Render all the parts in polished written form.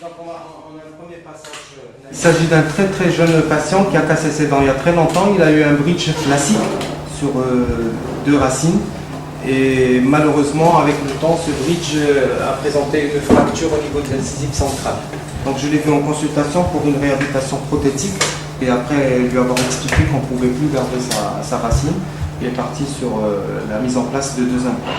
Donc on a un premier passage. Il s'agit d'un très jeune patient qui a cassé ses dents il y a très longtemps. Il a eu un bridge classique sur deux racines. Et malheureusement, avec le temps, ce bridge a présenté une fracture au niveau de l'incisive centrale. Donc je l'ai vu en consultation pour une réhabilitation prothétique. Et après lui avoir expliqué qu'on ne pouvait plus garder sa racine, il est parti sur la mise en place de 2 implants.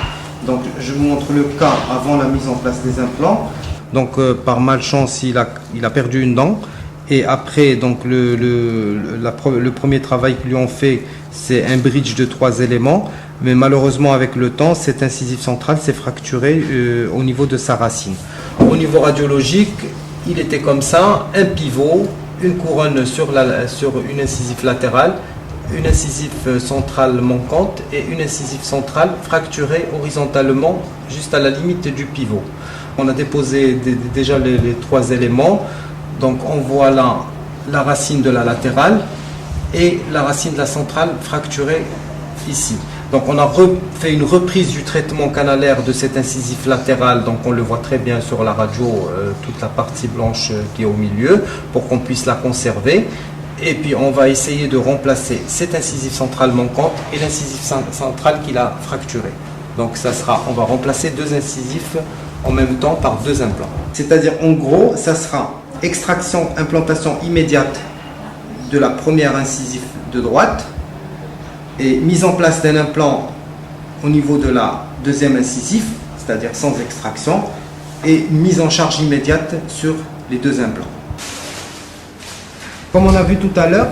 Donc je vous montre le cas avant la mise en place des implants. Donc par malchance, il a perdu une dent. Et après, donc, le premier travail qu'ils lui ont fait, c'est un bridge de 3 éléments. Mais malheureusement, avec le temps, cette incisive centrale s'est fracturée au niveau de sa racine. Au niveau radiologique, il était comme ça, un pivot, une couronne sur une incisive latérale, une incisive centrale manquante et une incisive centrale fracturée horizontalement juste à la limite du pivot. On a déposé déjà les 3 éléments. Donc on voit là la racine de la latérale et la racine de la centrale fracturée ici. Donc on a fait une reprise du traitement canalaire de cette incisive latérale, donc on le voit très bien sur la radio, toute la partie blanche qui est au milieu, pour qu'on puisse la conserver. Et puis on va essayer de remplacer cette incisive centrale manquante et l'incisive centrale qu'il a fracturée. Donc on va remplacer 2 incisifs en même temps par 2 implants. C'est-à-dire en gros, ça sera extraction, implantation immédiate de la première incisive de droite et mise en place d'un implant au niveau de la deuxième incisive, c'est-à-dire sans extraction, et mise en charge immédiate sur les 2 implants. Comme on a vu tout à l'heure,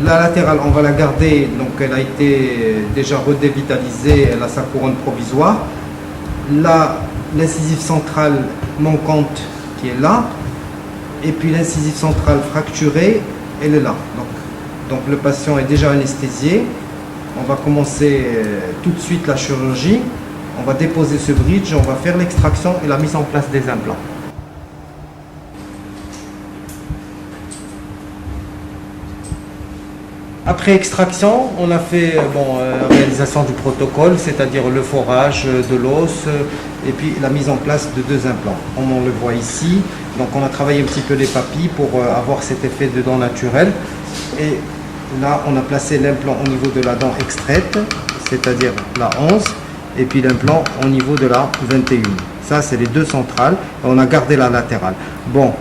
la latérale, on va la garder, donc elle a été déjà redévitalisée, elle a sa couronne provisoire. Là, l'incisive centrale manquante qui est là, et puis l'incisive centrale fracturée, elle est là. Donc le patient est déjà anesthésié. On va commencer tout de suite la chirurgie. On va déposer ce bridge, on va faire l'extraction et la mise en place des implants. Après extraction, on a fait réalisation du protocole, c'est-à-dire le forage de l'os et puis la mise en place de 2 implants. On le voit ici. Donc on a travaillé un petit peu les papilles pour avoir cet effet de dent naturelle. Et là, on a placé l'implant au niveau de la dent extraite, c'est-à-dire la 11, et puis l'implant au niveau de la 21. Ça, c'est les 2 centrales. On a gardé la latérale. Bon.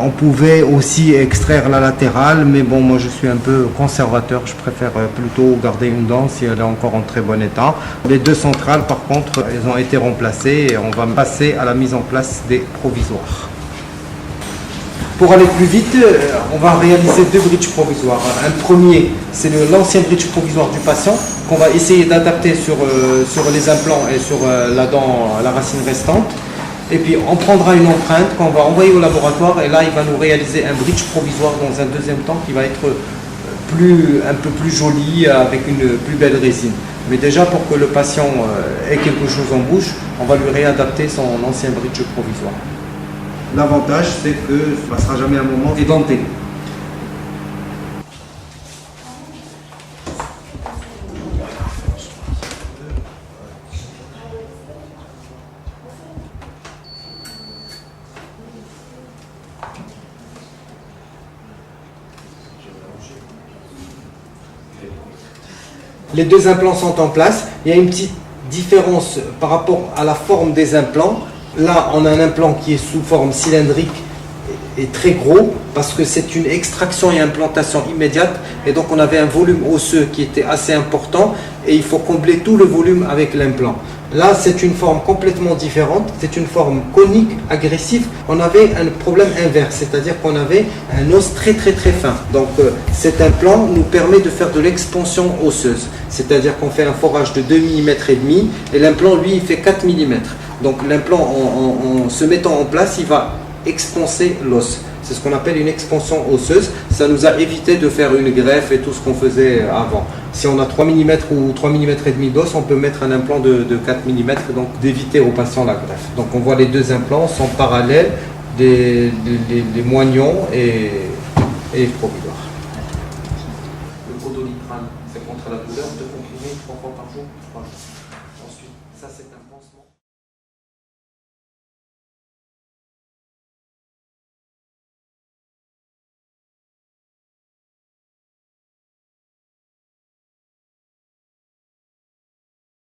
On pouvait aussi extraire la latérale, mais bon, moi je suis un peu conservateur, je préfère plutôt garder une dent si elle est encore en très bon état. Les 2 centrales, par contre, elles ont été remplacées et on va passer à la mise en place des provisoires. Pour aller plus vite, on va réaliser 2 bridges provisoires. Un premier, c'est l'ancien bridge provisoire du patient qu'on va essayer d'adapter sur les implants et sur la racine restante. Et puis on prendra une empreinte qu'on va envoyer au laboratoire et là il va nous réaliser un bridge provisoire dans un deuxième temps qui va être un peu plus joli avec une plus belle résine. Mais déjà pour que le patient ait quelque chose en bouche, on va lui réadapter son ancien bridge provisoire. L'avantage c'est que ça ne passera jamais un moment édenté. Les 2 implants sont en place. Il y a une petite différence par rapport à la forme des implants. Là, on a un implant qui est sous forme cylindrique et très gros parce que c'est une extraction et implantation immédiate. Et donc, on avait un volume osseux qui était assez important et il faut combler tout le volume avec l'implant. Là, c'est une forme complètement différente. C'est une forme conique, agressive. On avait un problème inverse, c'est-à-dire qu'on avait un os très fin. Donc, cet implant nous permet de faire de l'expansion osseuse. C'est-à-dire qu'on fait un forage de 2 mm et demi et l'implant, lui, il fait 4 mm. Donc, l'implant, en se mettant en place, il va expanser l'os. C'est ce qu'on appelle une expansion osseuse. Ça nous a évité de faire une greffe et tout ce qu'on faisait avant. Si on a 3 mm ou 3 mm et demi d'os, on peut mettre un implant de 4 mm, donc d'éviter au patient la greffe. Donc on voit les 2 implants sont parallèles, des moignons et provisoires. Le Codoliprane, c'est contre la douleur, 2 comprimés 3 fois par jour, 3 jours. Ensuite, ça c'est un pansement.